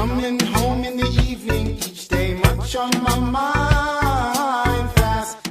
Coming home in the evening, each day much on my mind. Fast.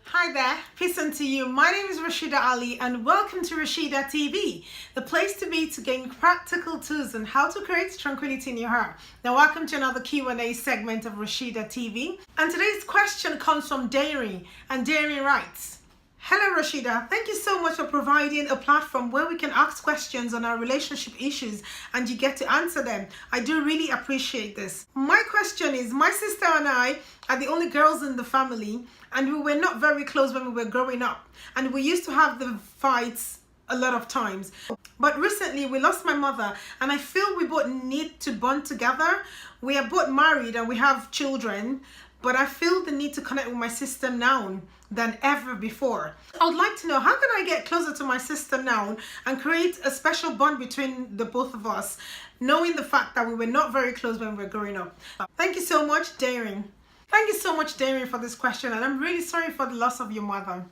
Hi there, peace unto you. My name is Rashida Ali and welcome to Rashida TV, the place to be to gain practical tools on how to create tranquility in your heart. Now welcome to another Q&A segment of Rashida TV. And today's question comes from Dairy, and Dairy writes, "Hello Rashida, thank you so much for providing a platform where we can ask questions on our relationship issues and you get to answer them. I do really appreciate this. My question is, my sister and I are the only girls in the family and we were not very close when we were growing up, and we used to have the fights a lot of times. But recently we lost my mother and I feel we both need to bond together. We are both married and we have children, but I feel the need to connect with my sister now than ever before. I would like to know, how can I get closer to my sister now and create a special bond between the both of us, knowing the fact that we were not very close when we were growing up?" Thank you so much, Daring. Thank you so much, Daring, for this question, and I'm really sorry for the loss of your mother.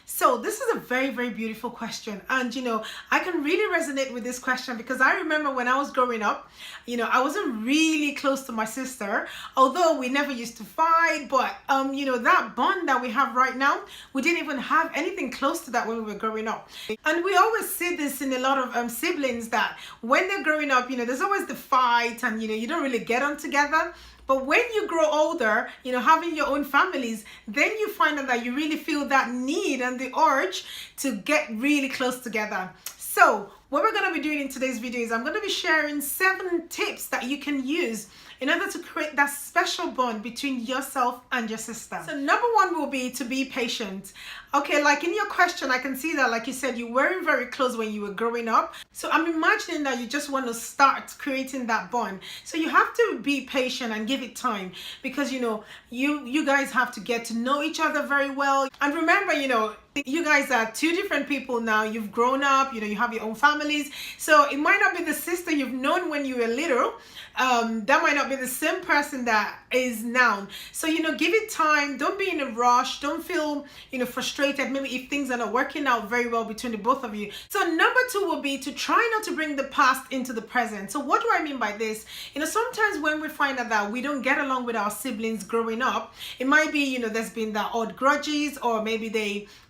So this is a very, very beautiful question, and I can really resonate with this question because I remember when I was growing up, I wasn't really close to my sister, although we never used to fight, but that bond that we have right now, we didn't even have anything close to that when we were growing up. And we always see this in a lot of siblings, that when they're growing up, there's always the fight and you don't really get on together. But when you grow older, having your own families, then you find out that you really feel that need and the urge to get really close together. So what we're going to be doing in today's video is I'm going to be sharing 7 tips that you can use in order to create that special bond between yourself and your sister. So number 1 will be to be patient. Okay, like in your question, I can see that, like you said, you weren't very close when you were growing up. So I'm imagining that you just want to start creating that bond. So you have to be patient and give it time, because you guys have to get to know each other very well. And remember, you guys are 2 different people now. You've grown up, you have your own families. So it might not be the sister you've known when you were little. That might not be the same person that is now. So give it time. Don't be in a rush. Don't feel frustrated maybe if things are not working out very well between the both of you. So number 2 will be to try not to bring the past into the present. So what do I mean by this? Sometimes when we find out that we don't get along with our siblings growing up, it might be there's been that odd grudges, or maybe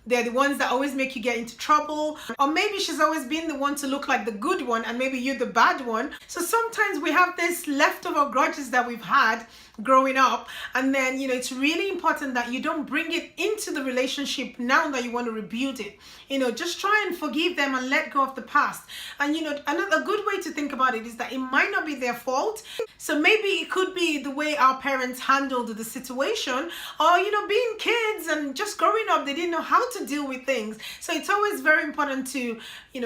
they're the ones that always make you get into trouble, or maybe she's always been the one to look like the good one and maybe you're the bad one. So sometimes we have this leftover grudges that we've had growing up, and then it's really important that you don't bring it into the relationship now that you want to rebuild it. Just try and forgive them and let go of the past. And another good way to think about it is that it might not be their fault. So maybe it could be the way our parents handled the situation, or being kids and just growing up, they didn't know how to deal with things. So it's always very important to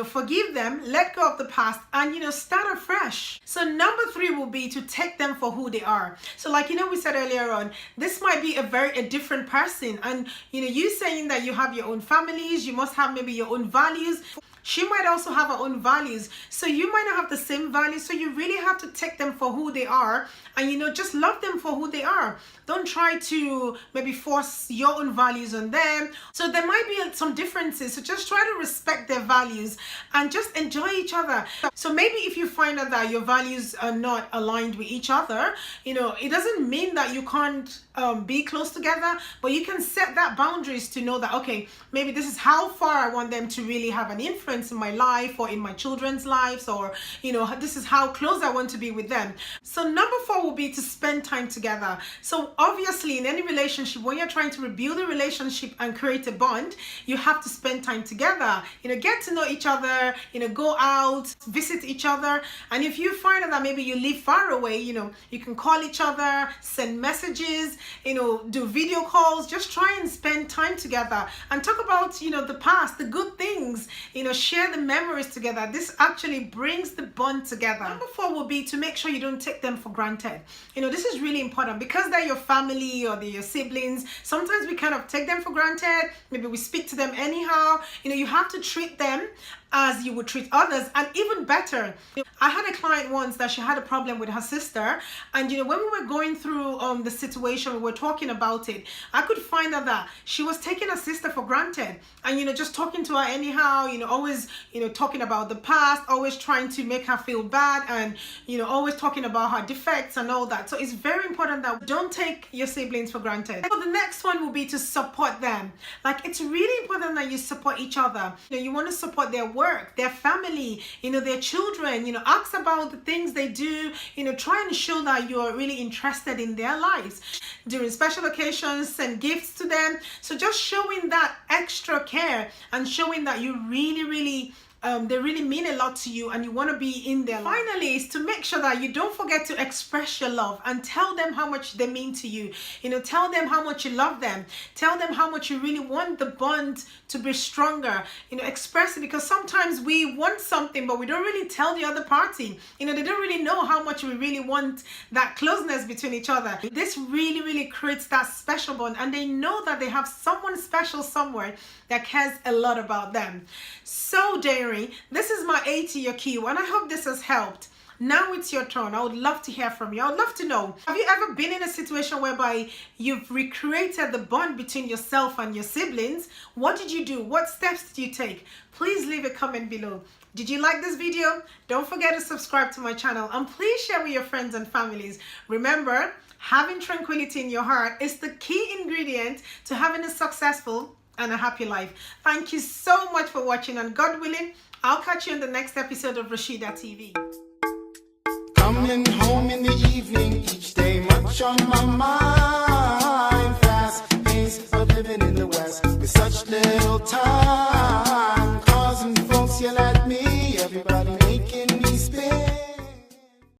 forgive them, let go of the past, and start afresh. So number 3 will be to take them for who they are. So like we said earlier on, this might be a different person, and you saying that you have your own families, you must have maybe your own values. She might also have her own values, so you might not have the same values. So you really have to take them for who they are, and just love them for who they are. Don't try to maybe force your own values on them. So there might be some differences, so just try to respect their values and just enjoy each other. So maybe if you find out that your values are not aligned with each other, it doesn't mean that you can't be close together, but you can set that boundaries to know that, okay, maybe this is how far I want them to really have an influence in my life or in my children's lives, or this is how close I want to be with them. So number 4 will be to spend time together. So obviously in any relationship, when you're trying to rebuild a relationship and create a bond, you have to spend time together, get to know each other, go out, visit each other. And if you find out that maybe you live far away, you can call each other, send messages, do video calls. Just try and spend time together and talk about the past, the good things, share the memories together. This actually brings the bond together. Number 4 will be to make sure you don't take them for granted. This is really important because they're your family or they're your siblings. Sometimes we kind of take them for granted. Maybe we speak to them anyhow. You have to treat them as you would treat others, and even better. I had a client once that she had a problem with her sister, and when we were going through the situation, we were talking about it, I could find out that she was taking her sister for granted, and just talking to her anyhow, always talking about the past, always trying to make her feel bad, and always talking about her defects and all that. So it's very important that we don't take your siblings for granted. So the next one will be to support them. Like, it's really important that you support each other. You want to support their work, their family, their children, ask about the things they do, try and show that you are really interested in their lives. During special occasions, send gifts to them. So just showing that extra care and showing that you really they really mean a lot to you and you want to be in their life. Finally, is to make sure that you don't forget to express your love and tell them how much they mean to you. Tell them how much you love them. Tell them how much you really want the bond to be stronger. Express it, because sometimes we want something but we don't really tell the other party. They don't really know how much we really want that closeness between each other. This really creates that special bond, and they know that they have someone special somewhere that cares a lot about them. So Dairy, this is my A to your Q, and I hope this has helped. Now it's your turn. I would love to hear from you. I would love to know, have you ever been in a situation whereby you've recreated the bond between yourself and your siblings? What did you do? What steps did you take? Please leave a comment below. Did you like this video? Don't forget to subscribe to my channel, and please share with your friends and families. Remember, having tranquility in your heart is the key ingredient to having a successful and a happy life. Thank you so much for watching, and God willing, I'll catch you in the next episode of Rashida TV. Coming home in the evening, each day much on my mind. Fast pace of living in the West with such little time.